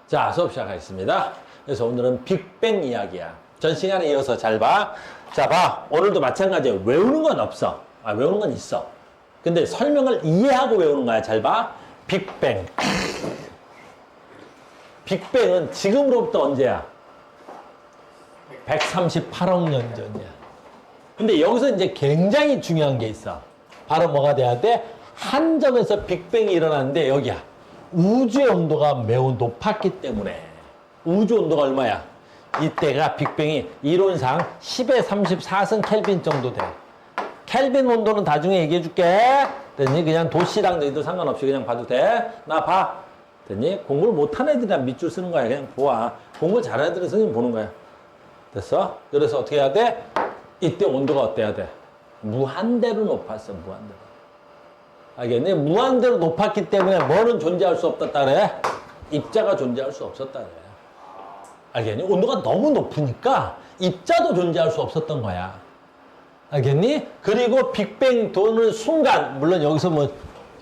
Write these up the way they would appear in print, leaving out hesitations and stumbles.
자, 수업 시작하겠습니다. 그래서 오늘은 빅뱅 이야기야. 전 시간에 이어서 잘 봐. 자, 봐. 오늘도 마찬가지야. 외우는 건 없어. 외우는 건 있어. 근데 설명을 이해하고 외우는 거야. 잘 봐. 빅뱅. 빅뱅은 지금으로부터 언제야? 138억 년 전이야. 근데 여기서 이제 굉장히 중요한 게 있어. 바로 뭐가 돼야 돼? 한 점에서 빅뱅이 일어났는데 여기야. 우주의 온도가 매우 높았기 때문에. 우주 온도가 얼마야? 이때가 빅뱅이 이론상 10의 34승 켈빈 정도 돼. 켈빈 온도는 나중에 얘기해 줄게. 됐니? 그냥 도시랑 너희들 상관없이 그냥 봐도 돼. 나 봐. 됐니? 공부를 못하는 애들이랑 밑줄 쓰는 거야. 그냥 보아. 공부 잘하는 애들은 선생님 보는 거야. 됐어? 그래서 어떻게 해야 돼? 이때 온도가 어때야 돼? 무한대로 높았어. 무한대로. 알겠니? 무한대로 높았기 때문에 뭐는 존재할 수 없었다 그래? 입자가 존재할 수 없었다 그래. 알겠니? 온도가 너무 높으니까 입자도 존재할 수 없었던 거야. 알겠니? 그리고 빅뱅 도는 순간, 물론 여기서 뭐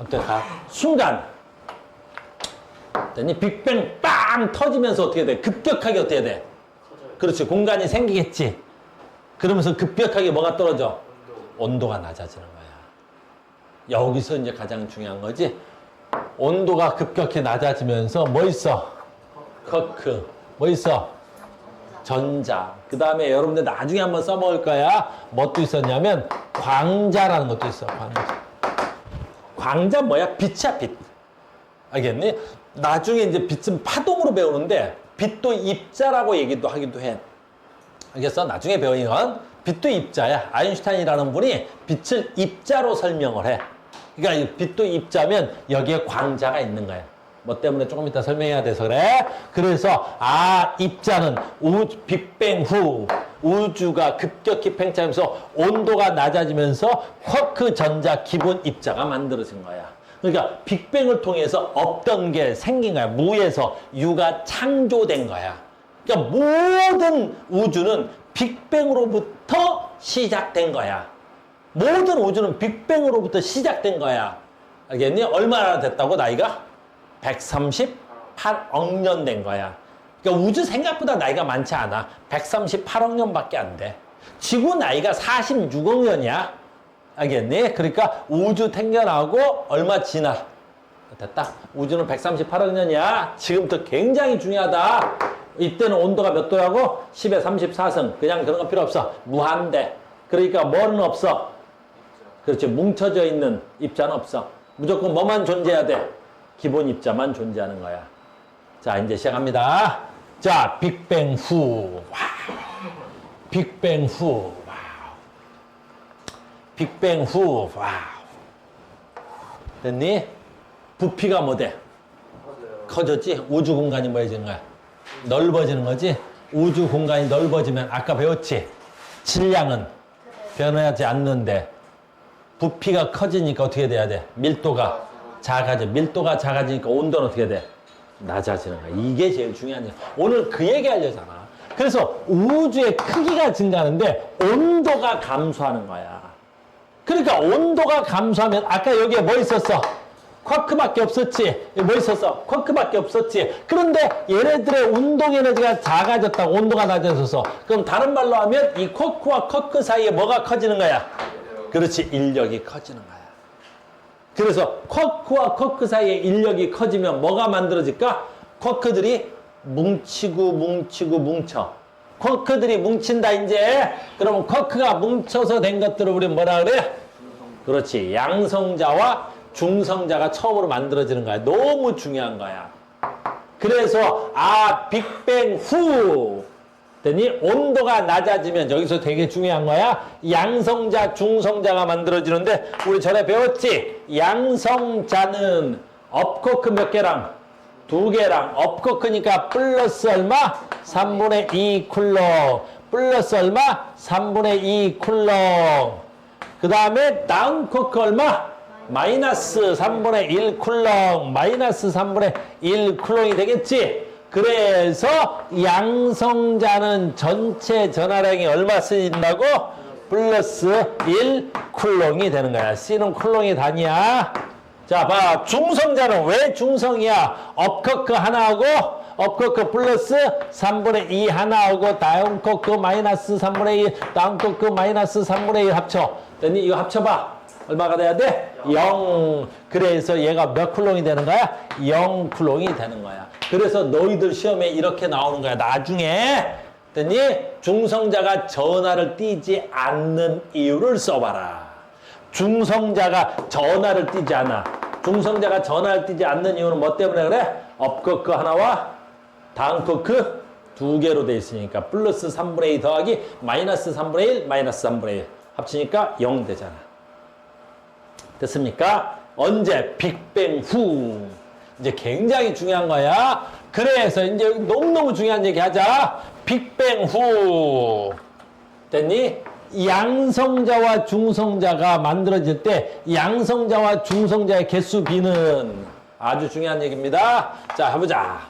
어때? 순간. 됐니? 빅뱅 빵 터지면서 어떻게 돼? 급격하게 어떻게 돼? 그렇지. 공간이 생기겠지. 그러면서 급격하게 뭐가 떨어져? 온도가 낮아지는 거야. 여기서 이제 가장 중요한 거지. 온도가 급격히 낮아지면서 뭐 있어? 쿼크. 뭐 있어? 전자. 그 다음에 여러분들 나중에 한번 써먹을 거야. 뭣도 있었냐면 광자라는 것도 있어. 광자. 광자 뭐야? 빛이야, 빛. 알겠니? 나중에 이제 빛은 파동으로 배우는데 빛도 입자라고 얘기도 하기도 해. 알겠어? 나중에 배우면 빛도 입자야. 아인슈타인이라는 분이 빛을 입자로 설명을 해. 그러니까 빛도 입자면 여기에 광자가 있는 거야. 뭐 때문에 조금 이따 설명해야 돼서 그래. 그래서 입자는 빅뱅 후 우주가 급격히 팽창하면서 온도가 낮아지면서 쿼크 전자 기본 입자가 만들어진 거야. 그러니까 빅뱅을 통해서 없던 게 생긴 거야. 무에서 유가 창조된 거야. 그러니까 모든 우주는 빅뱅으로부터 시작된 거야. 모든 우주는 빅뱅으로부터 시작된 거야. 알겠니? 얼마나 됐다고 나이가? 138억 년 된 거야. 그러니까 우주 생각보다 나이가 많지 않아. 138억 년밖에 안 돼. 지구 나이가 46억 년이야. 알겠니? 그러니까 우주 생겨나고 얼마 지나? 됐다. 우주는 138억 년이야. 지금부터 굉장히 중요하다. 이때는 온도가 몇 도라고? 10의 34승. 그냥 그런 거 필요 없어. 무한대. 그러니까 뭐는 없어? 그렇지. 뭉쳐져 있는 입자는 없어. 무조건 뭐만 존재해야 돼? 기본 입자만 존재하는 거야. 자, 이제 시작합니다. 자, 빅뱅 후. 와우. 빅뱅 후. 와우. 빅뱅 후. 와우. 됐니? 부피가 뭐 돼? 커졌지? 우주 공간이 뭐해지는 거야? 넓어지는 거지? 우주 공간이 넓어지면 아까 배웠지? 질량은 변하지 않는데 부피가 커지니까 어떻게 돼야 돼? 밀도가 작아져. 밀도가 작아지니까 온도는 어떻게 돼? 낮아지는 거야. 이게 제일 중요한 거야. 오늘 그 얘기 하려잖아. 그래서 우주의 크기가 증가하는데 온도가 감소하는 거야. 그러니까 온도가 감소하면 아까 여기에 뭐 있었어? 쿼크밖에 없었지. 뭐 있었어? 쿼크밖에 없었지. 그런데 얘네들의 운동 에너지가 작아졌다고 온도가 낮아져서. 그럼 다른 말로 하면 이 쿼크와 쿼크 사이에 뭐가 커지는 거야? 그렇지. 인력이 커지는 거야. 그래서 쿼크와 쿼크 사이에 인력이 커지면 뭐가 만들어질까? 쿼크들이 뭉치고 뭉쳐. 쿼크들이 뭉친다 이제. 그러면 쿼크가 뭉쳐서 된 것들을 우리 뭐라 그래? 그렇지. 양성자와 중성자가 처음으로 만들어지는 거야. 너무 중요한 거야. 그래서 빅뱅 후 됐니? 온도가 낮아지면 여기서 되게 중요한 거야. 양성자, 중성자가 만들어지는데 우리 전에 배웠지? 양성자는 업코크 몇 개랑? 2개랑 업코크니까 플러스 얼마? 3분의 2 쿨롱. 플러스 얼마? 3분의 2 쿨롱. 그 다음에 다운코크 얼마? 마이너스 3분의 1 쿨롱. 마이너스 3분의 1 쿨롱이 되겠지? 그래서 양성자는 전체 전하량이 얼마 쓰인다고? 플러스 1 쿨롱이 되는 거야. C는 쿨롱이 단위야. 자, 봐. 중성자는 왜 중성이야? 업커크 하나하고 업코크 플러스 3분의 2 하나 오고 다운코크 마이너스 3분의 1 다운코크 마이너스 3분의 1 합쳐. 됐니? 이거 합쳐봐. 얼마가 돼야 돼? 0. 그래서 얘가 몇 쿨롱이 되는 거야? 0 쿨롱이 되는 거야. 그래서 너희들 시험에 이렇게 나오는 거야. 나중에 됐니? 중성자가 전하를 띠지 않는 이유를 써봐라. 중성자가 전하를 띠지 않아. 중성자가 전하를 띠지 않는 이유는 뭐 때문에 그래? 업커크 하나와 다운커크 두 개로 돼 있으니까 플러스 3분의 2 더하기 마이너스 3분의 1 마이너스 3분의 1 합치니까 0 되잖아. 됐습니까? 언제? 빅뱅 후. 이제 굉장히 중요한 거야. 그래서 이제 너무너무 중요한 얘기 하자. 빅뱅 후. 됐니? 양성자와 중성자가 만들어질 때 양성자와 중성자의 개수 비는 아주 중요한 얘기입니다. 자, 해보자.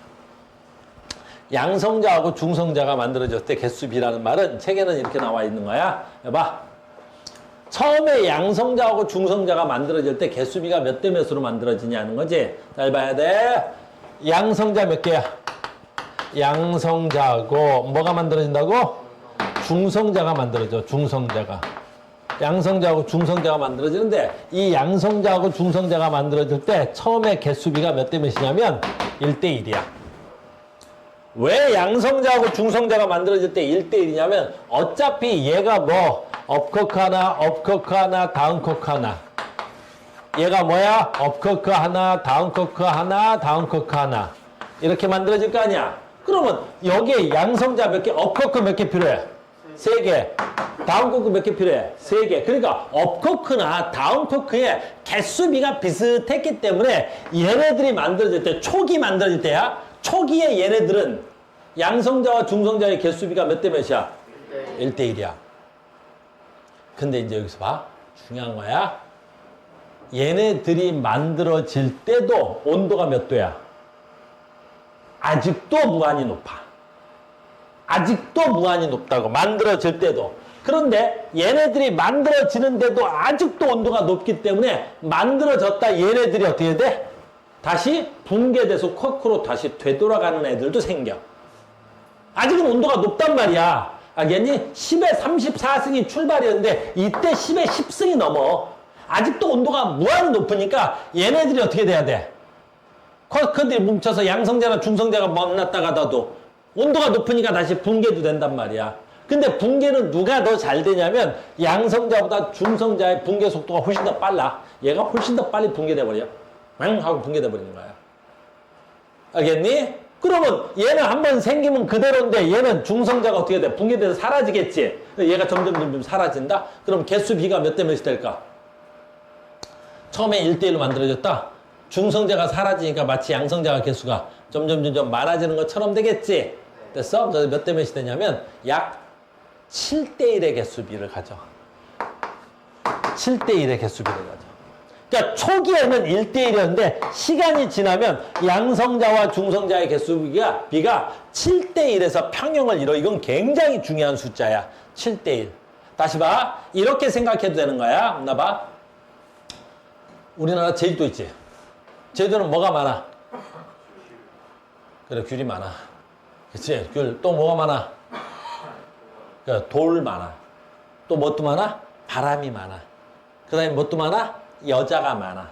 양성자하고 중성자가 만들어졌을 때 개수 비라는 말은 책에는 이렇게 나와 있는 거야. 해봐. 처음에 양성자하고 중성자가 만들어질 때 개수비가 몇 대 몇으로 만들어지냐는 거지. 잘 봐야 돼. 양성자 몇 개야? 양성자하고 뭐가 만들어진다고? 중성자가 만들어져. 중성자가. 양성자하고 중성자가 만들어지는데 이 양성자하고 중성자가 만들어질 때 처음에 개수비가 몇 대 몇이냐면 1대 1이야. 왜 양성자하고 중성자가 만들어질 때 1대 1이냐면 어차피 얘가 뭐 업커크 하나, 다운커크 하나. 얘가 뭐야? 업커크 하나, 다운커크 하나, 다운커크 하나. 이렇게 만들어질 거 아니야? 그러면 여기에 양성자 몇 개, 업커크 몇 개 필요해? 3개. 다운커크 몇 개 필요해? 3개. 그러니까 업커크나 다운커크의 개수비가 비슷했기 때문에 얘네들이 만들어질 때, 초기 만들어질 때야. 초기에 얘네들은 양성자와 중성자의 개수비가 몇 대 몇이야? 1대 1이야. 근데 이제 여기서 봐. 중요한 거야. 얘네들이 만들어질 때도 온도가 몇 도야? 아직도 무한히 높아. 아직도 무한히 높다고. 만들어질 때도. 그런데 얘네들이 만들어지는데도 아직도 온도가 높기 때문에 만들어졌다 얘네들이 어떻게 돼? 다시 붕괴돼서 코크로 다시 되돌아가는 애들도 생겨. 아직은 온도가 높단 말이야. 알겠니? 10에 34승이 출발이었는데 이때 10에 10승이 넘어. 아직도 온도가 무한히 높으니까 얘네들이 어떻게 돼야 돼? 코크들이 뭉쳐서 양성자나 중성자가 만났다가도 온도가 높으니까 다시 붕괴도 된단 말이야. 근데 붕괴는 누가 더 잘 되냐면 양성자보다 중성자의 붕괴 속도가 훨씬 더 빨라. 얘가 훨씬 더 빨리 붕괴돼 버려. 맹 하고 붕괴돼 버리는 거야. 알겠니? 그러면 얘는 한번 생기면 그대로인데 얘는 중성자가 어떻게 돼? 붕괴돼서 사라지겠지. 얘가 점점 사라진다? 그럼 개수 비가 몇 대 몇이 될까? 처음에 1대1로 만들어졌다. 중성자가 사라지니까 마치 양성자가 개수가 점점 많아지는 것처럼 되겠지. 됐어? 몇 대 몇이 되냐면 약 7대1의 개수비를 가져. 7대1의 개수비를 가져. 그러니까 초기에는 1대1이었는데 시간이 지나면 양성자와 중성자의 개수비가 7대1에서 평형을 이뤄. 이건 굉장히 중요한 숫자야. 7대1. 다시 봐. 이렇게 생각해도 되는 거야. 나 봐. 우리나라 제주도 있지. 제주도는 뭐가 많아? 그래, 귤이 많아. 그치? 귤. 또 뭐가 많아? 그래, 돌 많아. 또 뭣도 많아? 바람이 많아. 그 다음에 뭣도 많아? 여자가 많아.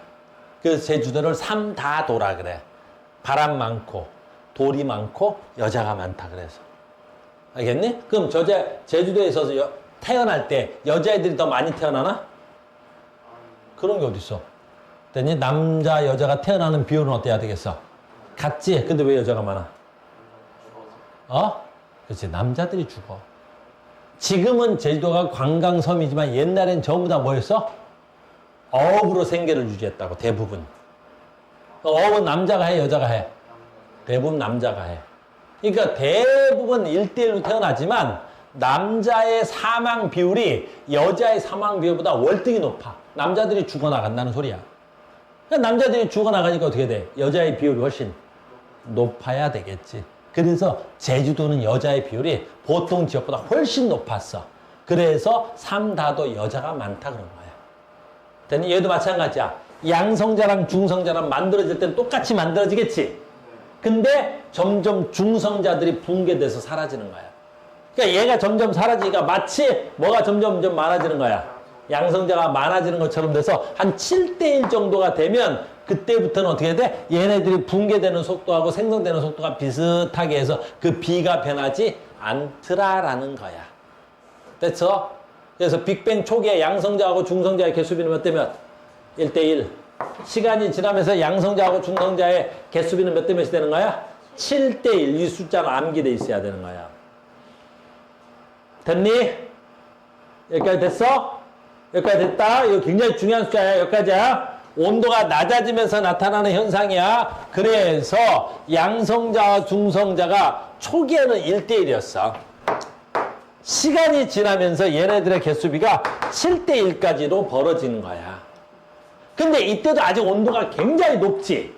그래서 제주도를 삼다도라 그래. 바람 많고, 돌이 많고, 여자가 많다 그래서. 알겠니? 그럼 제주도에서 태어날 때 여자애들이 더 많이 태어나나? 그런 게 어딨어? 됐니? 남자, 여자가 태어나는 비율은 어때야 되겠어? 같지? 근데 왜 여자가 많아? 그렇지. 남자들이 죽어. 지금은 제주도가 관광섬이지만 옛날엔 전부 다 뭐였어? 어업으로 생계를 유지했다고, 대부분. 어업은 남자가 해, 여자가 해? 대부분 남자가 해. 그러니까 대부분 1대1로 태어나지만 남자의 사망 비율이 여자의 사망 비율보다 월등히 높아. 남자들이 죽어나간다는 소리야. 그러니까 남자들이 죽어나가니까 어떻게 돼? 여자의 비율이 훨씬 높아야 되겠지. 그래서 제주도는 여자의 비율이 보통 지역보다 훨씬 높았어. 그래서 삼다도 여자가 많다 그런 거야. 됐니? 얘도 마찬가지야. 양성자랑 중성자랑 만들어질 땐 똑같이 만들어지겠지. 근데 점점 중성자들이 붕괴돼서 사라지는 거야. 그러니까 얘가 점점 사라지니까 마치 뭐가 점점 많아지는 거야. 양성자가 많아지는 것처럼 돼서 한 7대1 정도가 되면 그때부터는 어떻게 돼? 얘네들이 붕괴되는 속도하고 생성되는 속도가 비슷하게 해서 그 B가 변하지 않더라라는 거야. 됐어? 그래서 빅뱅 초기에 양성자하고 중성자의 개수비는 몇 대 몇? 1대1. 시간이 지나면서 양성자하고 중성자의 개수비는 몇 대 몇이 되는 거야? 7대1. 이 숫자는 암기돼 있어야 되는 거야. 됐니? 여기까지 됐어? 여기까지 됐다. 이거 굉장히 중요한 숫자야. 여기까지야. 온도가 낮아지면서 나타나는 현상이야. 그래서 양성자와 중성자가 초기에는 1대1이었어. 시간이 지나면서 얘네들의 개수비가 7대1까지로 벌어지는 거야. 근데 이때도 아직 온도가 굉장히 높지.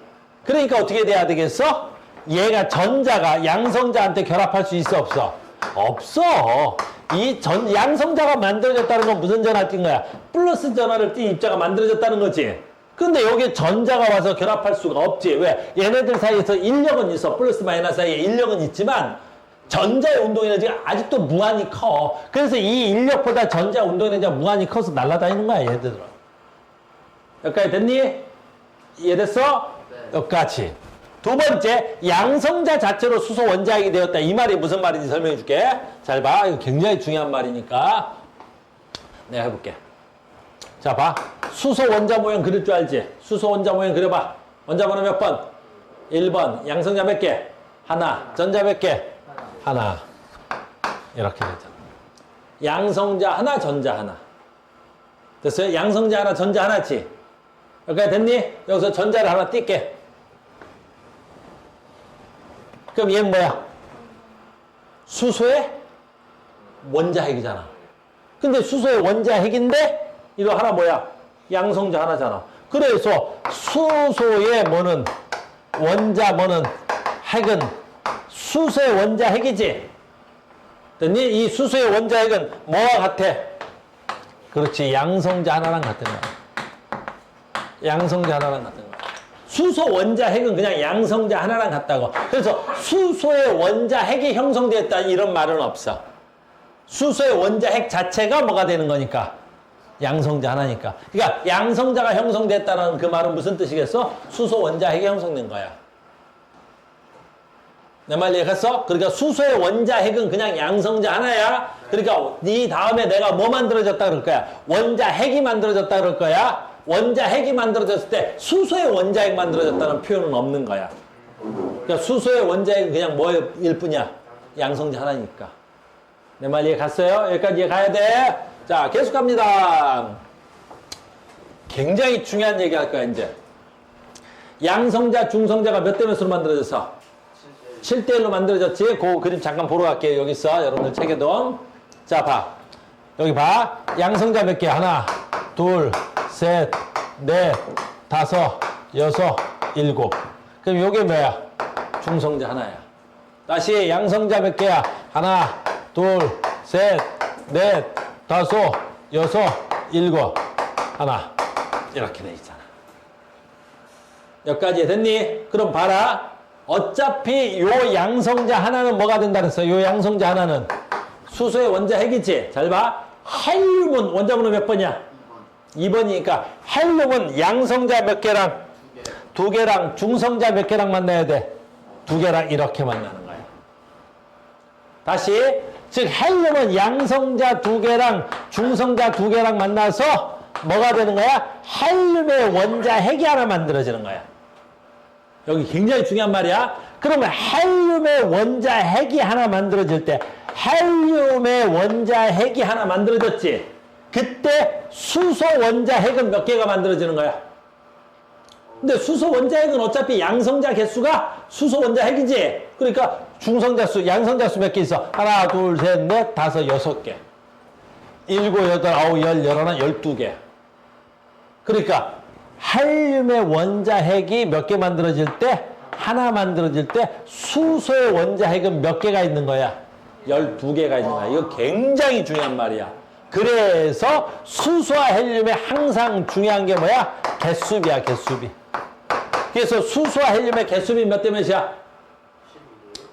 그러니까 어떻게 돼야 되겠어? 얘가 전자가 양성자한테 결합할 수 있어 없어? 없어. 이 양성자가 만들어졌다는 건 무슨 전화를 띈 거야? 플러스 전화를 띈 입자가 만들어졌다는 거지. 근데 여기 전자가 와서 결합할 수가 없지. 왜? 얘네들 사이에서 인력은 있어. 플러스 마이너스 사이에 인력은 있지만 전자의 운동 에너지가 아직도 무한히 커. 그래서 이 인력보다 전자 운동 에너지가 무한히 커서 날아다니는 거야, 얘들은. 여기까지 됐니? 이해됐어? 네. 여기까지. 두 번째, 양성자 자체로 수소 원자핵이 되었다. 이 말이 무슨 말인지 설명해 줄게. 잘 봐. 이거 굉장히 중요한 말이니까. 내가 해볼게. 자, 봐. 수소 원자 모형 그릴 줄 알지? 수소 원자 모형 그려봐. 원자 번호 몇 번? 1번. 양성자 몇 개? 하나. 전자 몇 개? 하나. 이렇게 되잖아. 양성자 하나, 전자 하나. 됐어요? 양성자 하나, 전자 하나지? 여기까지 됐니? 여기서 전자를 하나 띄게. 그럼 얘는 뭐야? 수소의 원자핵이잖아. 근데 수소의 원자핵인데 이거 하나 뭐야? 양성자 하나잖아. 그래서 수소의 뭐는 원자 뭐는 핵은 수소의 원자핵이지. 됐니? 이 수소의 원자핵은 뭐와 같아? 그렇지. 양성자 하나랑 같은 거야. 양성자 하나랑 같은 거야. 수소 원자핵은 그냥 양성자 하나랑 같다고. 그래서 수소의 원자핵이 형성되었다 이런 말은 없어. 수소의 원자핵 자체가 뭐가 되는 거니까? 양성자 하나니까. 그러니까 양성자가 형성됐다는 그 말은 무슨 뜻이겠어? 수소 원자핵이 형성된 거야. 내 말 이해했어? 그러니까 수소의 원자핵은 그냥 양성자 하나야. 그러니까 이 다음에 내가 뭐 만들어졌다 그럴 거야? 원자핵이 만들어졌다 그럴 거야. 원자핵이 만들어졌을 때 수소의 원자핵 만들어졌다는 표현은 없는 거야. 그러니까 수소의 원자핵은 그냥 뭐일 뿐이야? 양성자 하나니까. 내 말 이해 갔어요? 여기까지 이해 가야 돼. 자, 계속합니다. 굉장히 중요한 얘기 할 거야, 이제. 양성자, 중성자가 몇 대 몇으로 만들어졌어? 7대1로 만들어졌지? 그 그림 잠깐 보러 갈게요. 여기 있어. 여러분들 책에도. 자, 봐. 여기 봐. 양성자 몇 개? 하나, 둘, 셋, 넷, 다섯, 여섯, 일곱. 그럼 요게 뭐야? 중성자 하나야. 다시 양성자 몇 개야? 하나, 둘, 셋, 넷, 다섯, 여섯, 일곱. 하나. 이렇게 돼 있잖아. 여기까지 됐니? 그럼 봐라. 어차피 요 양성자 하나는 뭐가 된다 그랬어? 요 양성자 하나는 수소의 원자핵이지? 잘 봐. 헬륨은 원자번호 몇 번이야? 2번이니까 헬륨은 양성자 몇 개랑? 2개랑 중성자 몇 개랑 만나야 돼? 2개랑 이렇게 만나는 거야. 다시. 즉 헬륨은 양성자 2개랑 중성자 2개랑 만나서 뭐가 되는 거야? 헬륨의 원자핵이 하나 만들어지는 거야. 여기 굉장히 중요한 말이야. 그러면 헬륨의 원자핵이 하나 만들어질 때 헬륨의 원자핵이 하나 만들어졌지. 그때 수소 원자핵은 몇 개가 만들어지는 거야? 근데 수소 원자핵은 어차피 양성자 개수가 수소 원자핵이지. 그러니까 중성자 수, 양성자 수 몇 개 있어? 하나, 둘, 셋, 넷, 다섯, 여섯 개. 7, 8, 9, 10, 11, 12개. 그러니까 헬륨의 원자핵이 몇 개 만들어질 때? 하나 만들어질 때 수소의 원자핵은 몇 개가 있는 거야? 12개가 있는 거야. 이거 굉장히 중요한 말이야. 그래서 수소와 헬륨의 항상 중요한 게 뭐야? 개수비야, 개수비. 그래서 수소와 헬륨의 개수비 몇 대 몇이야?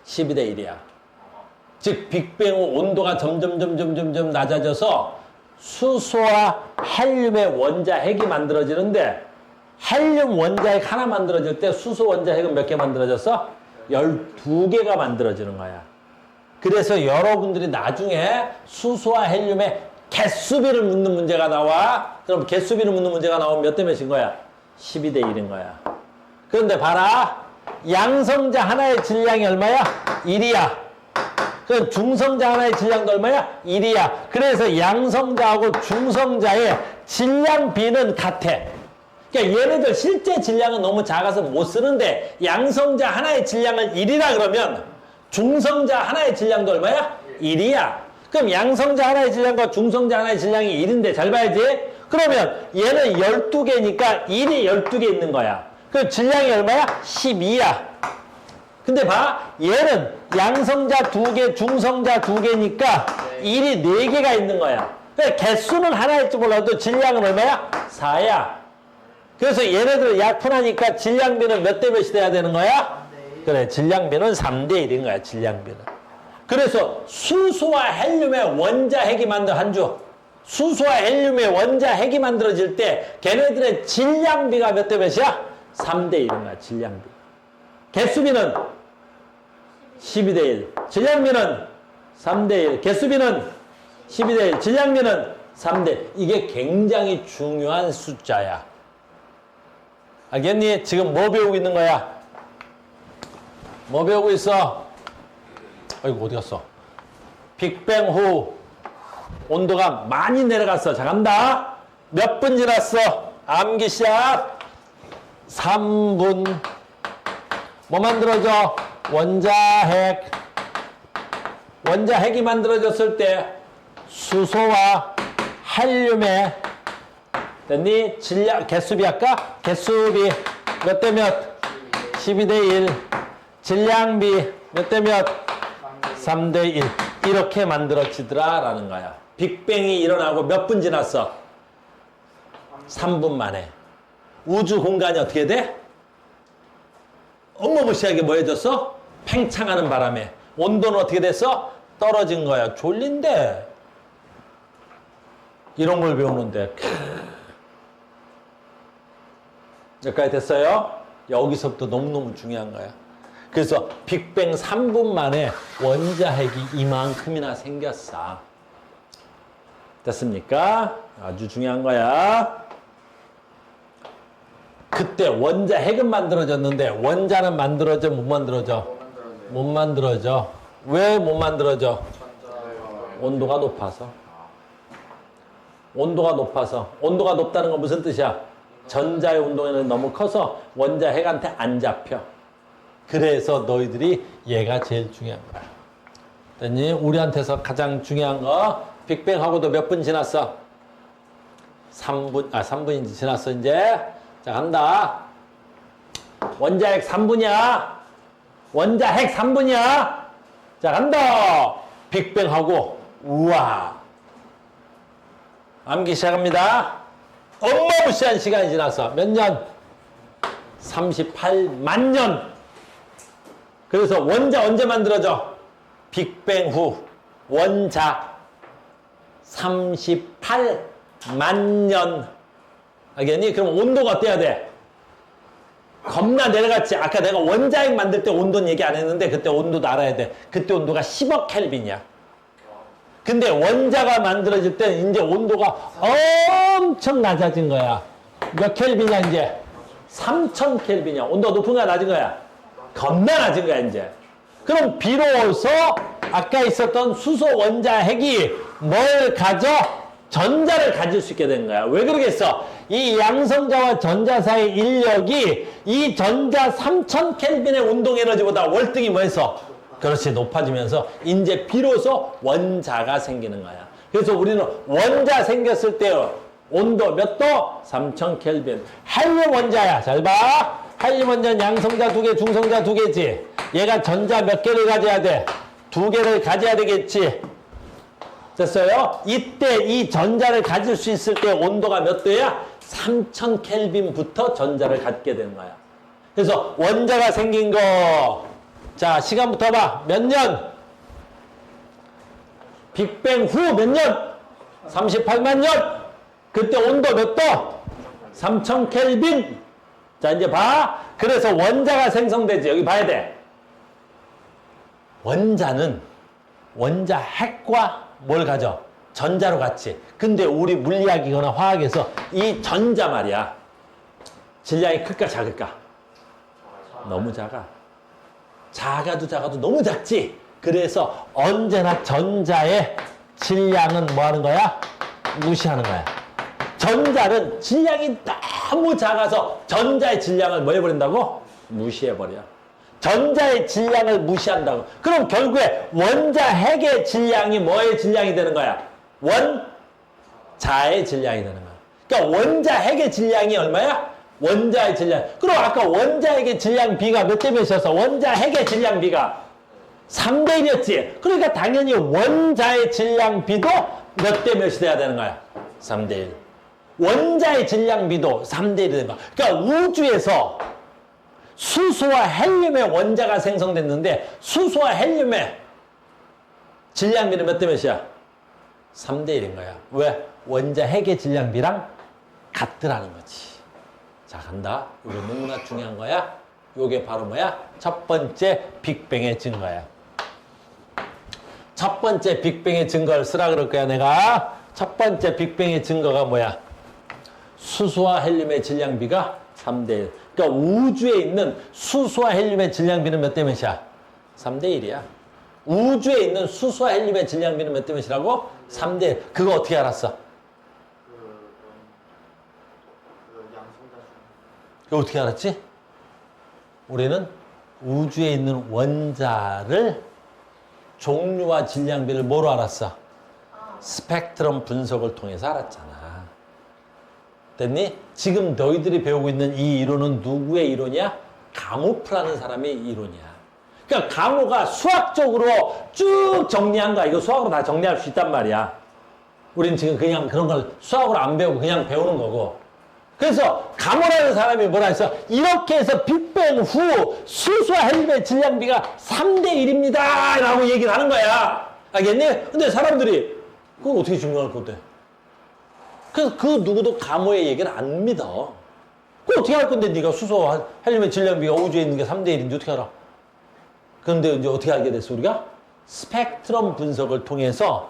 12대 1이야. 즉 빅뱅 후 온도가 점점 낮아져서 수소와 헬륨의 원자핵이 만들어지는데 헬륨 원자핵 하나 만들어질 때 수소 원자핵은 몇 개 만들어졌어? 12개가 만들어지는 거야. 그래서 여러분들이 나중에 수소와 헬륨의 개수비를 묻는 문제가 나와. 그럼 개수비를 묻는 문제가 나오면 몇 대 몇인 거야? 12대 1인 거야. 그런데 봐라. 양성자 하나의 질량이 얼마야? 1이야. 그럼 중성자 하나의 질량도 얼마야? 1이야. 그래서 양성자하고 중성자의 질량비는 같아. 그러니까 얘네들 실제 질량은 너무 작아서 못 쓰는데 양성자 하나의 질량을 1이라 그러면 중성자 하나의 질량도 얼마야? 1이야. 그럼 양성자 하나의 질량과 중성자 하나의 질량이 1인데 잘 봐야지. 그러면 얘는 12개니까 1이 12개 있는 거야. 그럼 질량이 얼마야? 12야. 근데 봐. 얘는 양성자 2개, 중성자 2개니까 1이 4개가 있는 거야. 그러니까 개수는 하나일지 몰라도 질량은 얼마야? 4야. 그래서 얘네들 약분하니까 질량비는 몇 대 몇이 돼야 되는 거야? 그래, 질량비는 3대 1인 거야, 질량비는. 그래서 수소와 헬륨의 원자핵이 수소와 헬륨의 원자핵이 만들어질 때 걔네들의 질량비가 몇 대 몇이야? 3대 1인 거야, 질량비. 개수비는 12대 1. 질량비는 3대 1. 개수비는 12대 1. 질량비는 3대 1. 이게 굉장히 중요한 숫자야. 알겠니? 지금 뭐 배우고 있는 거야? 뭐 배우고 있어? 아이고, 어디 갔어? 빅뱅 후 온도가 많이 내려갔어. 자, 간다. 몇 분 지났어? 암기 시작. 3분. 뭐 만들어져? 원자핵. 원자핵이 만들어졌을 때 수소와 헬륨의 됐니? 질량, 개수비 할까? 개수비 몇 대 몇? 12대 1. 질량비 몇 대 몇? 3대 1. 이렇게 만들어지더라 라는 거야. 빅뱅이 일어나고 몇 분 지났어? 3분 만에. 우주 공간이 어떻게 돼? 어마무시하게 뭐 해졌어? 팽창하는 바람에. 온도는 어떻게 됐어? 떨어진 거야. 졸린데. 이런 걸 배우는데. 여기까지 됐어요? 여기서부터 너무너무 중요한 거야. 그래서 빅뱅 3분 만에 원자핵이 이만큼이나 생겼어. 됐습니까? 아주 중요한 거야. 그때 원자핵은 만들어졌는데 원자는 만들어져 못 만들어져? 못 만들어져. 왜 못 만들어져? 온도가 높아서. 온도가 높아서. 온도가 높다는 건 무슨 뜻이야? 전자의 운동에는 너무 커서 원자핵한테 안 잡혀. 그래서 너희들이 얘가 제일 중요한 거야. 됐니? 우리한테서 가장 중요한 거 빅뱅하고도 몇 분 지났어? 3분인지 지났어 이제. 자, 간다. 원자핵 3분이야. 원자핵 3분이야. 자, 간다. 빅뱅하고 우와. 암기 시작합니다. 어마무시한 시간이 지났어. 몇 년? 38만 년. 그래서 원자 언제 만들어져? 빅뱅 후 원자 38만 년. 알겠니? 그럼 온도가 어때야 돼? 겁나 내려갔지. 아까 내가 원자핵 만들 때 온도는 얘기 안 했는데 그때 온도도 알아야 돼. 그때 온도가 10억 켈빈이야. 근데 원자가 만들어질 때 이제 온도가 엄청 낮아진 거야. 몇 켈빈이야 이제? 3000 켈빈이야. 온도가 높은 거야 낮은 거야? 겁나 낮은 거야 이제. 그럼 비로소 아까 있었던 수소 원자핵이 뭘 가져? 전자를 가질 수 있게 된 거야. 왜 그러겠어? 이 양성자와 전자 사이의 인력이 이 전자 3000 켈빈의 운동 에너지보다 월등히 뭐 했어? 그렇지, 높아지면서 이제 비로소 원자가 생기는 거야. 그래서 우리는 원자 생겼을 때 온도 몇 도? 3000 켈빈. 헬륨 원자야. 잘 봐. 헬륨 원자는 양성자 2개, 중성자 2개지. 얘가 전자 몇 개를 가져야 돼? 2개를 가져야 되겠지. 됐어요? 이때 이 전자를 가질 수 있을 때 온도가 몇 도야? 3000 켈빈부터 전자를 갖게 되는 거야. 그래서 원자가 생긴 거 자, 시간부터 봐. 몇 년? 빅뱅 후 몇 년? 38만 년? 그때 온도 몇 도? 3000 켈빈. 자, 이제 봐. 그래서 원자가 생성되지. 여기 봐야 돼. 원자는 원자 핵과 뭘 가져? 전자로 같이. 근데 우리 물리학이거나 화학에서 이 전자 말이야. 질량이 클까 작을까? 너무 작아. 작아도 너무 작지. 그래서 언제나 전자의 질량은 뭐 하는 거야? 무시하는 거야. 전자는 질량이 너무 작아서 전자의 질량을 뭐 해버린다고? 무시해버려. 전자의 질량을 무시한다고. 그럼 결국에 원자 핵의 질량이 뭐의 질량이 되는 거야? 원자의 질량이 되는 거야. 그러니까 원자 핵의 질량이 얼마야? 원자의 질량. 그럼 아까 원자 핵의 질량 B가 몇 대 몇이었어? 원자 핵의 질량 B가 3대 1이었지. 그러니까 당연히 원자의 질량 B도 몇 대 몇이 돼야 되는 거야? 3대 1. 원자의 질량 B도 3대 1이 되는 거야. 그러니까 우주에서 수소와 헬륨의 원자가 생성됐는데 수소와 헬륨의 질량 B는 몇 대 몇이야? 3대 1인 거야. 왜? 원자 핵의 질량 B랑 같더라는 거지. 자, 간다. 이거 너무나 중요한 거야. 요게 바로 뭐야? 첫 번째 빅뱅의 증거야. 첫 번째 빅뱅의 증거를 쓰라 그럴 거야, 내가. 첫 번째 빅뱅의 증거가 뭐야? 수소와 헬륨의 질량비가 3대 1. 그러니까 우주에 있는 수소와 헬륨의 질량비는 몇 대 몇이야? 3대 1이야. 우주에 있는 수소와 헬륨의 질량비는 몇 대 몇이라고? 3대 1. 그거 어떻게 알았어? 그거 어떻게 알았지? 우리는 우주에 있는 원자를 종류와 질량비를 뭐로 알았어? 스펙트럼 분석을 통해서 알았잖아. 됐니? 지금 너희들이 배우고 있는 이 이론은 누구의 이론이야? 가모프라는 사람의 이론이야. 그러니까 가모가 수학적으로 쭉 정리한 거야. 이거 수학으로 다 정리할 수 있단 말이야. 우린 지금 그냥 그런 걸 수학으로 안 배우고 그냥 배우는 거고. 그래서 가모라는 사람이 뭐라 했어? 이렇게 해서 빅뱅 후 수소와 헬륨의 질량비가 3대 1입니다 라고 얘기를 하는 거야. 알겠니? 근데 사람들이 그걸 어떻게 증명할 건데? 그래서 그 누구도 가모의 얘기를 안 믿어. 그걸 어떻게 할 건데 네가 수소와 헬륨의 질량비가 우주에 있는 게 3대 1인지 어떻게 알아? 그런데 이제 어떻게 알게 됐어 우리가? 스펙트럼 분석을 통해서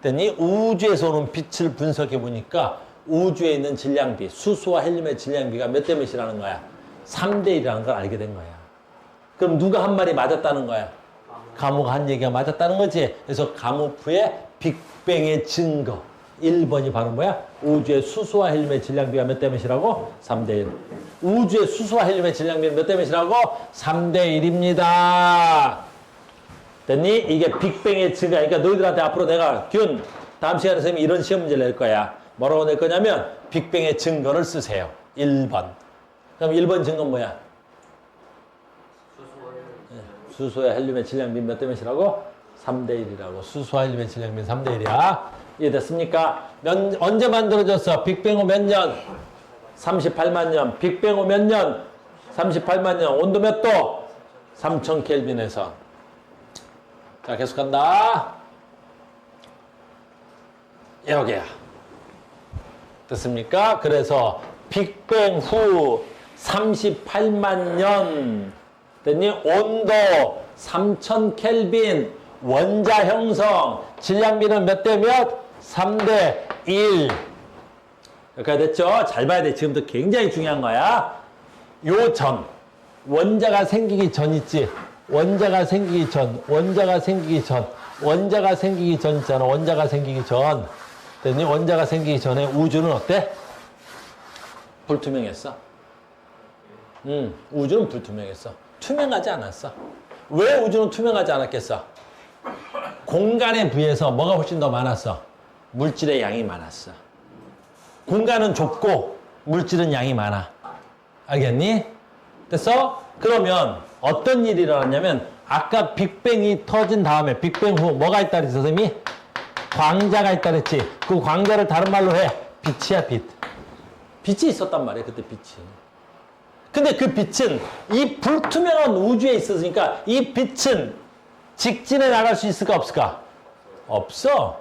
됐니? 우주에서 오는 빛을 분석해 보니까 우주에 있는 질량비, 수소와 헬륨의 질량비가 몇 대 몇이라는 거야? 3대 1이라는 걸 알게 된 거야. 그럼 누가 한 말이 맞았다는 거야? 가모가 한 얘기가 맞았다는 거지. 그래서 가모프의 빅뱅의 증거 1번이 바로 뭐야? 우주의 수소와 헬륨의 질량비가 몇 대 몇이라고? 3대 1. 우주의 수소와 헬륨의 질량비는 몇 대 몇이라고? 3대 1입니다. 됐니? 이게 빅뱅의 증거. 그러니까 너희들한테 앞으로 내가 균 다음 시간에 선생님이 이런 시험 문제를 낼 거야. 뭐라고 낼 거냐면 빅뱅의 증거를 쓰세요. 1번. 그럼 1번 증거는 뭐야? 수소와 헬륨의 질량비 몇 대 몇이라고? 3대 1이라고. 수소와 헬륨의 질량비 3대 1이야. 이해됐습니까? 언제 만들어졌어? 빅뱅 후 몇 년? 38만 년. 빅뱅 후 몇 년? 38만 년. 온도 몇 도? 3000 켈빈에서. 자, 계속한다. 여기야. 됐습니까? 그래서 빅뱅 후 38만 년 됐니? 온도 3000 켈빈, 원자 형성, 질량비는 몇 대 몇? 3대 1. 여기까지 됐죠? 잘 봐야 돼. 지금부터 굉장히 중요한 거야. 요 전, 원자가 생기기 전 있지? 원자가 생기기 전, 원자가 생기기 전, 원자가 생기기 전 있잖아. 원자가 생기기 전. 됐니? 원자가 생기기 전에 우주는 어때? 불투명했어. 우주는 불투명했어. 투명하지 않았어. 왜 우주는 투명하지 않았겠어? 공간에 비해서 뭐가 훨씬 더 많았어? 물질의 양이 많았어. 공간은 좁고 물질은 양이 많아. 알겠니? 됐어? 그러면 어떤 일이 일어났냐면 아까 빅뱅이 터진 다음에 빅뱅 후 뭐가 있다 그랬어 선생님이? 광자가 있다 그랬지. 그 광자를 다른 말로 해. 빛이야 빛. 빛이 있었단 말이야 그때 빛이. 근데 그 빛은 이 불투명한 우주에 있었으니까 이 빛은 직진해 나갈 수 있을까 없을까? 없어.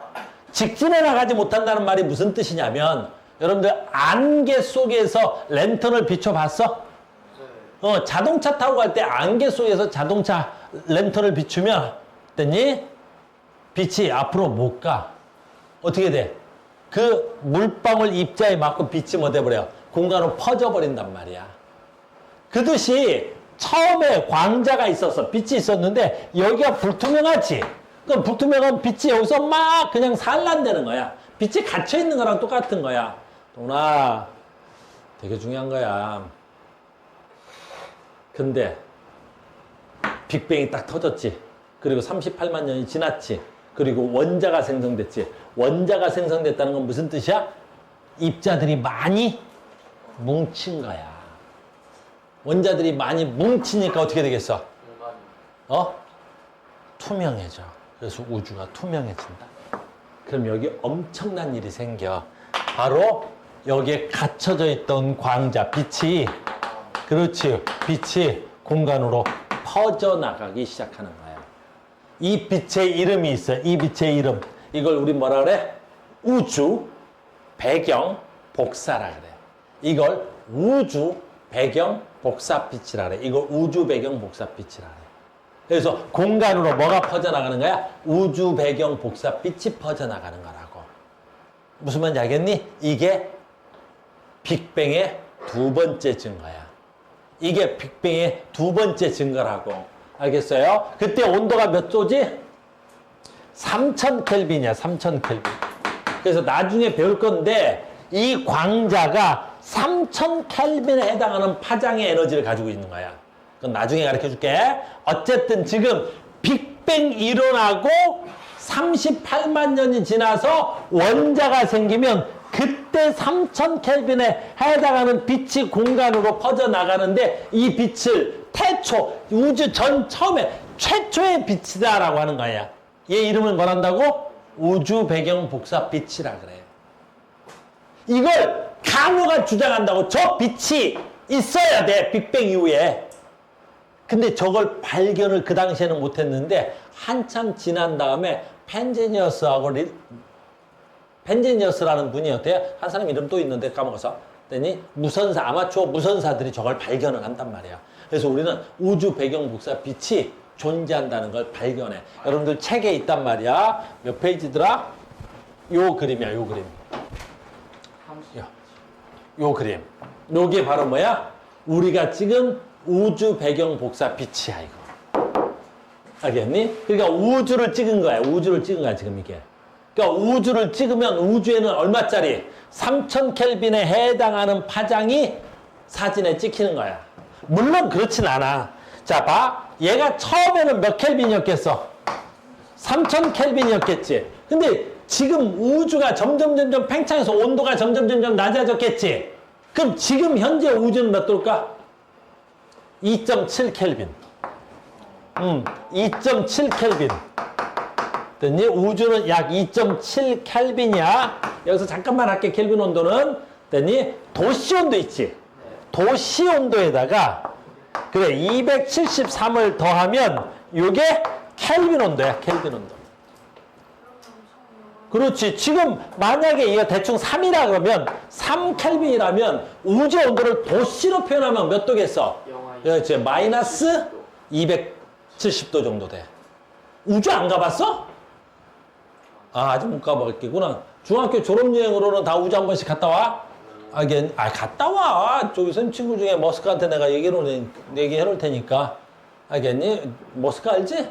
직진해 나가지 못한다는 말이 무슨 뜻이냐면 여러분들 안개 속에서 랜턴을 비춰봤어? 자동차 타고 갈 때 안개 속에서 자동차 랜턴을 비추면 됐니? 빛이 앞으로 못 가. 어떻게 돼? 그 물방울 입자에 맞고 빛이 뭐 돼버려? 공간으로 퍼져버린단 말이야. 그듯이 처음에 광자가 있었어. 빛이 있었는데 여기가 불투명하지. 그럼 불투명한 빛이 여기서 막 그냥 산란되는 거야. 빛이 갇혀있는 거랑 똑같은 거야. 동훈아, 되게 중요한 거야. 근데 빅뱅이 딱 터졌지. 그리고 38만 년이 지났지. 그리고 원자가 생성됐지. 원자가 생성됐다는 건 무슨 뜻이야? 입자들이 많이 뭉친 거야. 원자들이 많이 뭉치니까 어떻게 되겠어? 투명해져. 그래서 우주가 투명해진다. 그럼 여기 엄청난 일이 생겨. 바로 여기에 갇혀져 있던 광자, 빛이, 그렇지, 빛이 공간으로 퍼져나가기 시작하는 거야. 이 빛의 이름이 있어요. 이 빛의 이름. 이걸 우리 뭐라 그래? 우주 배경 복사라 그래. 이걸 우주 배경 복사빛이라 그래. 이걸 우주 배경 복사빛이라 그래. 그래서 공간으로 뭐가 퍼져나가는 거야? 우주 배경 복사빛이 퍼져나가는 거라고. 무슨 말인지 알겠니? 이게 빅뱅의 두 번째 증거야. 이게 빅뱅의 두 번째 증거라고. 알겠어요? 그때 온도가 몇 도지? 3000켈빈이야. 3000켈빈. 그래서 나중에 배울 건데 이 광자가 3000켈빈에 해당하는 파장의 에너지를 가지고 있는 거야. 그건 나중에 가르쳐 줄게. 어쨌든 지금 빅뱅 일어나고 38만 년이 지나서 원자가 생기면 그때 3000켈빈에 해당하는 빛이 공간으로 퍼져나가는데 이 빛을 태초, 우주 전 처음에 최초의 빛이다라고 하는 거야. 얘 이름을 뭐란다고? 우주 배경 복사 빛이라 그래. 이걸 강요가 주장한다고. 저 빛이 있어야 돼, 빅뱅 이후에. 근데 저걸 발견을 그 당시에는 못했는데 한참 지난 다음에 펜제니어스라는 분이 어때요? 한 사람 이름 또 있는데 까먹어서. 그랬더니 무선사, 아마추어 무선사들이 저걸 발견을 한단 말이야. 그래서 우리는 우주 배경 복사 빛이 존재한다는 걸 발견해. 여러분들 책에 있단 말이야. 몇 페이지더라? 요 그림이야, 요 그림. 요 그림. 요게 바로 뭐야? 우리가 찍은 우주 배경 복사 빛이야, 이거. 알겠니? 그러니까 우주를 찍은 거야. 우주를 찍은 거야, 지금 이게. 그러니까 우주를 찍으면 우주에는 얼마짜리? 3000켈빈에 해당하는 파장이 사진에 찍히는 거야. 물론 그렇진 않아. 자, 봐. 얘가 처음에는 몇 켈빈이었겠어? 3000켈빈이었겠지. 근데 지금 우주가 점점 팽창해서 온도가 점점 낮아졌겠지. 그럼 지금 현재 우주는 몇 도일까? 2.7켈빈. 2.7켈빈. 됐니? 우주는 약 2.7켈빈이야. 여기서 잠깐만 할게. 켈빈 온도는. 됐니? 도시 온도 있지. 도시 온도에다가 그래 273을 더하면 이게 켈빈 온도야. 켈빈 온도. 그렇지. 지금 만약에 이거 대충 3이라 그러면 3켈빈이라면 우주 온도를 도시로 표현하면 몇 도겠어? 그렇지. 마이너스 270도 정도 돼. 우주 안 가봤어? 아직 못 가봤겠구나. 중학교 졸업여행으로는 다 우주 한 번씩 갔다 와? 갔다 와. 저기 선 친구 중에 머스크한테 내가 얘기해놓을 테니까. 알겠니? 머스크 알지?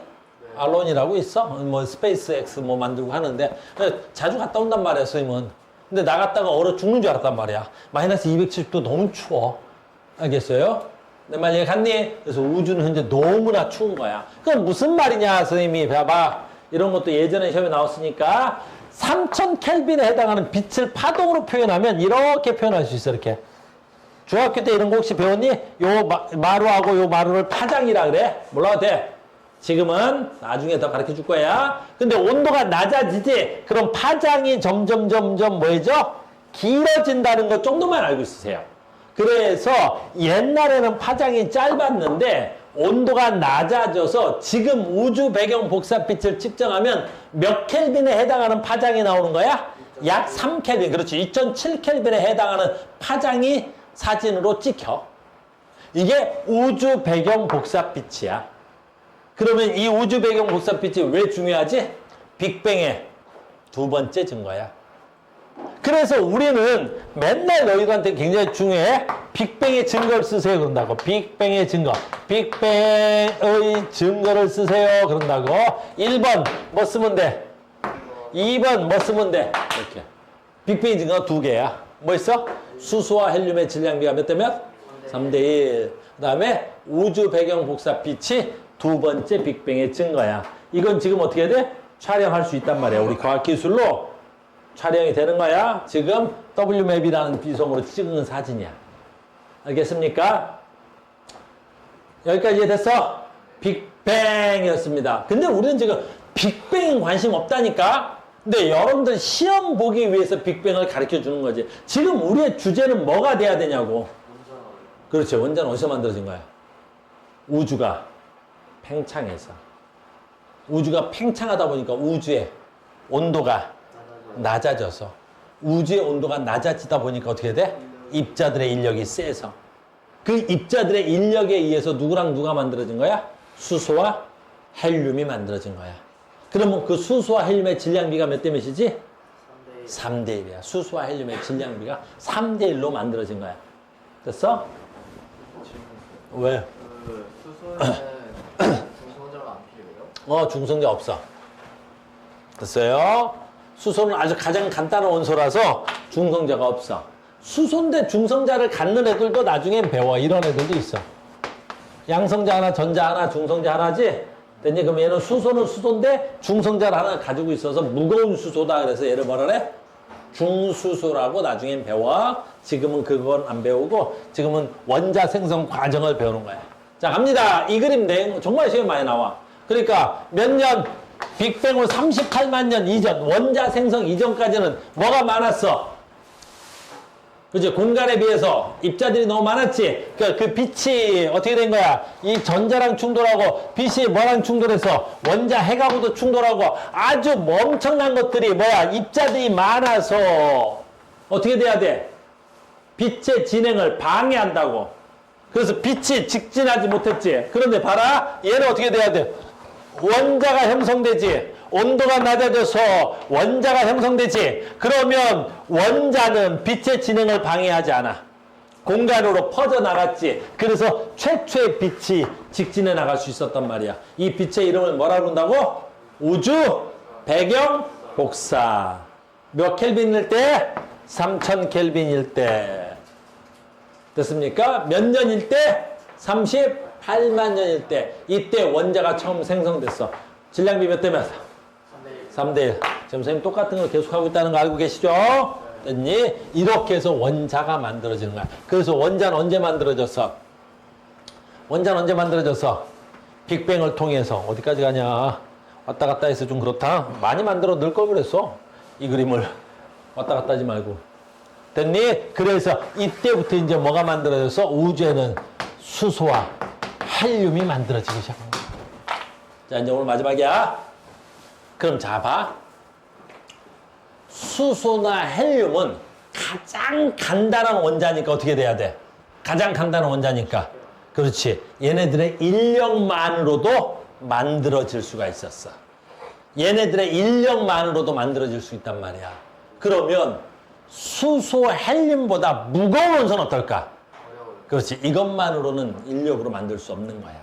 알론이라고 있어? 뭐 스페이스 X 뭐 만들고 하는데 자주 갔다 온단 말이야, 선생님은. 근데 나갔다가 얼어 죽는 줄 알았단 말이야. 마이너스 270도 너무 추워. 알겠어요? 내 말 이해갔니? 그래서 우주는 현재 너무나 추운 거야. 그럼 무슨 말이냐, 선생님이. 봐봐. 이런 것도 예전에 시험에 나왔으니까 3000켈빈에 해당하는 빛을 파동으로 표현하면 이렇게 표현할 수 있어. 이렇게. 중학교 때 이런 거 혹시 배웠니? 요 마루하고 요 마루를 파장이라 그래. 몰라도 돼. 지금은 나중에 더 가르쳐 줄 거야. 근데 온도가 낮아지지? 그럼 파장이 점점 뭐해져? 길어진다는 것 정도만 알고 있으세요. 그래서 옛날에는 파장이 짧았는데 온도가 낮아져서 지금 우주 배경 복사빛을 측정하면 몇 켈빈에 해당하는 파장이 나오는 거야? 약 3켈빈. 그렇지. 2007켈빈에 해당하는 파장이 사진으로 찍혀. 이게 우주 배경 복사빛이야. 그러면 이 우주 배경 복사빛이 왜 중요하지? 빅뱅의 두 번째 증거야. 그래서 우리는 맨날 너희들한테 굉장히 중요해. 빅뱅의 증거를 쓰세요. 그런다고. 빅뱅의 증거. 빅뱅의 증거를 쓰세요. 그런다고. 1번 뭐 쓰면 돼? 2번 뭐 쓰면 돼? 이렇게. 빅뱅의 증거가 두 개야. 뭐 있어? 수소와 헬륨의 질량비가 몇 대 몇? 3대 1. 그 다음에 우주 배경 복사 빛이 두 번째 빅뱅의 증거야. 이건 지금 어떻게 해야 돼? 촬영할 수 있단 말이야. 우리 과학기술로 촬영이 되는 거야. 지금 WMAP이라는 비송으로 찍은 사진이야. 알겠습니까? 여기까지 이해됐어? 빅뱅이었습니다. 근데 우리는 지금 빅뱅 관심 없다니까? 근데 여러분들 시험 보기 위해서 빅뱅을 가르쳐 주는 거지. 지금 우리의 주제는 뭐가 돼야 되냐고. 그렇죠. 원자는 어디서 만들어진 거야? 우주가 팽창해서. 우주가 팽창하다 보니까 우주의 온도가 낮아져서. 우주의 온도가 낮아지다 보니까 어떻게 돼? 입자들의 인력이 세서. 그 입자들의 인력에 의해서 누구랑 누가 만들어진 거야? 수소와 헬륨이 만들어진 거야. 그러면 그 수소와 헬륨의 질량비가 몇 대 몇이지? 3대 1이야. 수소와 헬륨의 질량비가 3대 1로 만들어진 거야. 됐어? 왜? 그 수소는 중성자가 안 필요해요? 중성자 없어. 됐어요? 수소는 아주 가장 간단한 원소라서 중성자가 없어. 수소인데 중성자를 갖는 애들도 나중엔 배워. 이런 애들도 있어. 양성자 하나, 전자 하나, 중성자 하나지? 됐니? 그럼 얘는 수소는 수소인데 중성자를 하나 가지고 있어서 무거운 수소다. 그래서 얘를 뭐라 그래? 중수소라고 나중엔 배워. 지금은 그건 안 배우고 지금은 원자 생성 과정을 배우는 거야. 자, 갑니다. 이 그림 정말 시험에 많이 나와. 그러니까 몇 년? 빅뱅 후 38만 년 이전, 원자 생성 이전까지는 뭐가 많았어? 그치? 공간에 비해서 입자들이 너무 많았지? 그 빛이 어떻게 된 거야? 이 전자랑 충돌하고 빛이 뭐랑 충돌해서 원자 핵하고도 충돌하고 아주 엄청난 것들이 뭐야? 입자들이 많아서 어떻게 돼야 돼? 빛의 진행을 방해한다고. 그래서 빛이 직진하지 못했지. 그런데 봐라. 얘는 어떻게 돼야 돼? 원자가 형성되지. 온도가 낮아져서 원자가 형성되지. 그러면 원자는 빛의 진행을 방해하지 않아. 공간으로 퍼져나갔지. 그래서 최초의 빛이 직진해 나갈 수 있었단 말이야. 이 빛의 이름을 뭐라고 한다고? 우주 배경 복사. 몇 켈빈일 때? 3000 켈빈일 때. 됐습니까? 몇 년일 때? 38만 년일 때. 이때 원자가 처음 생성됐어. 질량비 몇 대 몇? 3대 1. 지금 선생님 똑같은 걸 계속하고 있다는 거 알고 계시죠? 됐니? 이렇게 해서 원자가 만들어지는 거야. 그래서 원자는 언제 만들어졌어? 원자는 언제 만들어졌어? 빅뱅을 통해서. 어디까지 가냐? 왔다 갔다 해서 좀 그렇다. 많이 만들어 넣을 걸 그랬어. 이 그림을. 왔다 갔다 하지 말고. 됐니? 그래서 이때부터 이제 뭐가 만들어져서 우주에는 수소와 헬륨이 만들어지기 시작한 거야. 자, 이제 오늘 마지막이야. 그럼 자, 봐. 수소나 헬륨은 가장 간단한 원자니까 어떻게 돼야 돼? 가장 간단한 원자니까. 그렇지. 얘네들의 인력만으로도 만들어질 수가 있었어. 얘네들의 인력만으로도 만들어질 수 있단 말이야. 그러면 수소 헬륨보다 무거운 원소는 어떨까? 그렇지. 이것만으로는 인력으로 만들 수 없는 거야.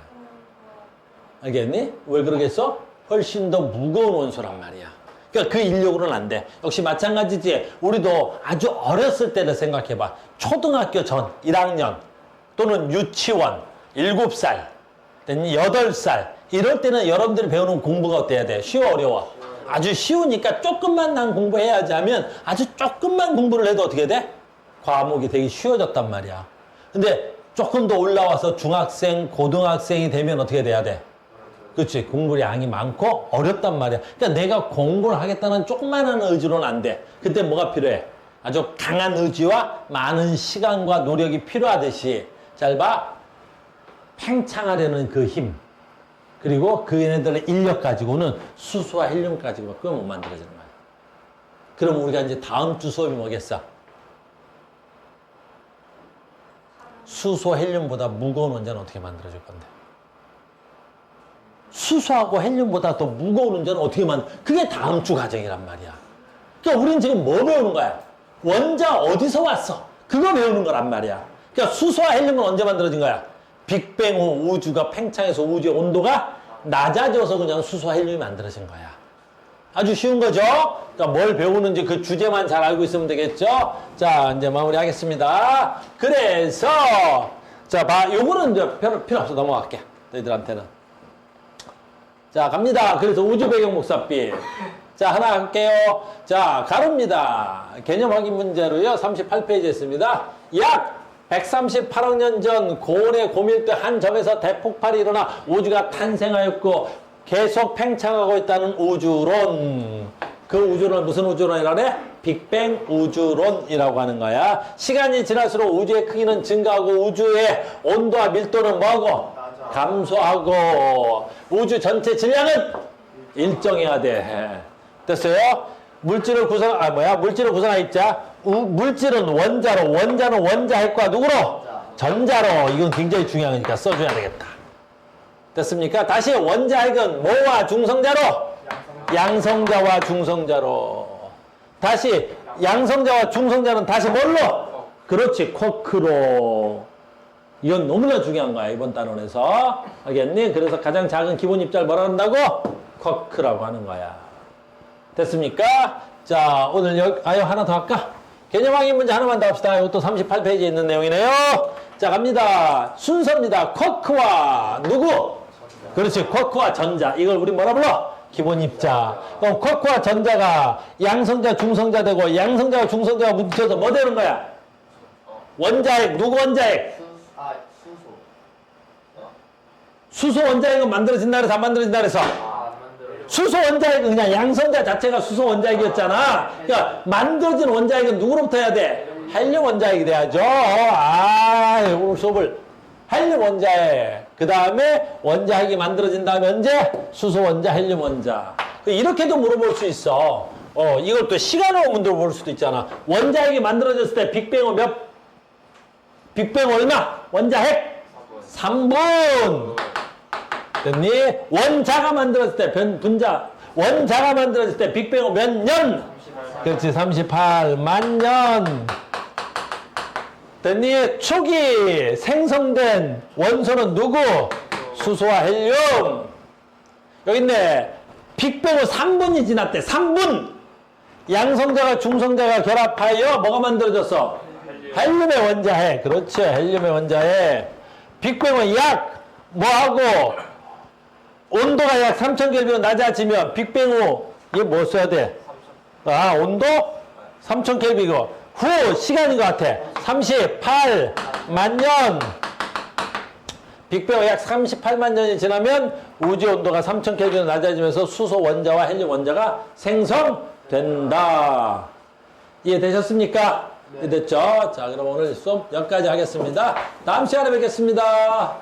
알겠니? 왜 그러겠어? 훨씬 더 무거운 원소란 말이야. 그러니까 그 인력으로는 안 돼. 역시 마찬가지지. 우리도 아주 어렸을 때를 생각해봐. 초등학교 전 1학년 또는 유치원 7살, 8살 이럴 때는 여러분들이 배우는 공부가 어때야 돼? 쉬워 어려워? 아주 쉬우니까 조금만 난 공부해야지 하면 아주 조금만 공부를 해도 어떻게 돼? 과목이 되게 쉬워졌단 말이야. 근데 조금 더 올라와서 중학생, 고등학생이 되면 어떻게 돼야 돼? 그렇지. 공부 양이 많고 어렵단 말이야. 그러니까 내가 공부를 하겠다는 조그만한 의지로는 안 돼. 그때 뭐가 필요해? 아주 강한 의지와 많은 시간과 노력이 필요하듯이 잘 봐. 팽창하려는 그 힘. 그리고 그 얘네들의 인력 가지고는 수소와 헬륨 가지고 그건 못 만들어지는 거야. 그럼 우리가 이제 다음 주 수업이 뭐겠어? 수소, 헬륨보다 무거운 원자는 어떻게 만들어줄 건데? 수소하고 헬륨보다 더 무거운 원자는 어떻게 그게 다음 주 과정이란 말이야. 그러니까 우리는 지금 뭐 배우는 거야? 원자 어디서 왔어? 그거 배우는 거란 말이야. 그러니까 수소와 헬륨은 언제 만들어진 거야? 빅뱅 후 우주가 팽창해서 우주의 온도가 낮아져서 그냥 수소와 헬륨이 만들어진 거야. 아주 쉬운 거죠? 그러니까 뭘 배우는지 그 주제만 잘 알고 있으면 되겠죠? 자, 이제 마무리하겠습니다. 그래서, 자, 요거는 이제 필요 없어. 넘어갈게. 너희들한테는. 자, 갑니다. 그래서 우주 배경 목사빛. 자, 하나 할게요. 자, 가로입니다. 개념 확인 문제로요. 38페이지에 있습니다. 약 138억 년 전 고온의 고밀도 한 점에서 대폭발이 일어나 우주가 탄생하였고 계속 팽창하고 있다는 우주론. 그 우주론은 무슨 우주론이라네? 빅뱅 우주론이라고 하는 거야. 시간이 지날수록 우주의 크기는 증가하고 우주의 온도와 밀도는 뭐하고? 감소하고 우주 전체 질량은 일정해야 돼. 됐어요? 물질을 구성하자. 물질은 원자로, 원자는 원자핵과 누구로? 전자로. 이건 굉장히 중요한 거니까 써줘야 되겠다. 됐습니까? 다시 원자핵은 뭐와 중성자로? 양성자와 중성자로. 다시 양성자와 중성자는 다시 뭘로? 그렇지, 쿼크로. 이건 너무나 중요한 거야, 이번 단원에서. 알겠니? 그래서 가장 작은 기본 입자를 뭐라 한다고? 쿼크라고 하는 거야. 됐습니까? 자, 오늘 하나 더 할까? 개념 확인 문제 하나만 더 합시다. 이것도 38페이지에 있는 내용이네요. 자, 갑니다. 순서입니다. 쿼크와 누구? 그렇지, 쿼크와 전자. 이걸 우리 뭐라 불러? 기본 입자. 그럼 쿼크와 전자가 양성자, 중성자 되고 양성자와 중성자가 뭉쳐서 뭐 되는 거야? 원자핵. 누구 원자핵? 수소 원자핵은 만들어진다 그래서 안 만들어진다 그래서? 수소 원자핵은 그냥 양성자 자체가 수소 원자핵이었잖아. 그러니까 만들어진 원자핵은 누구로부터 해야 돼? 헬륨 원자핵이 돼야죠. 오늘 수업을 헬륨 원자핵. 그 다음에 원자핵이 만들어진 다음에 언제? 수소 원자, 헬륨 원자. 이렇게도 물어볼 수 있어. 이걸 또 시간으로 물어볼 수도 있잖아. 원자핵이 만들어졌을 때 빅뱅은 빅뱅 얼마? 원자핵? 3분. 됐니? 원자가 만들어질 때 원자가 만들어질 때 빅뱅은 몇 년? 그렇지, 38만 년. 됐니? 초기 생성된 원소는 누구? 수소와 헬륨. 여기 있네. 빅뱅은 3분이 지났대. 3분. 양성자가 중성자가 결합하여 뭐가 만들어졌어? 헬륨의 원자핵. 그렇지, 헬륨의 원자핵. 빅뱅은 약 뭐하고? 온도가 약 3000켈빈으로 낮아지면 빅뱅 후 이게 뭐 써야 돼? 온도? 3000켈빈이고 후 시간인 것 같아. 38만 년. 빅뱅 후 약 38만 년이 지나면 우주 온도가 3000켈빈으로 낮아지면서 수소 원자와 헬륨 원자가 생성된다. 이해되셨습니까? 네. 이해됐죠? 자, 그럼 오늘 수업 여기까지 하겠습니다. 다음 시간에 뵙겠습니다.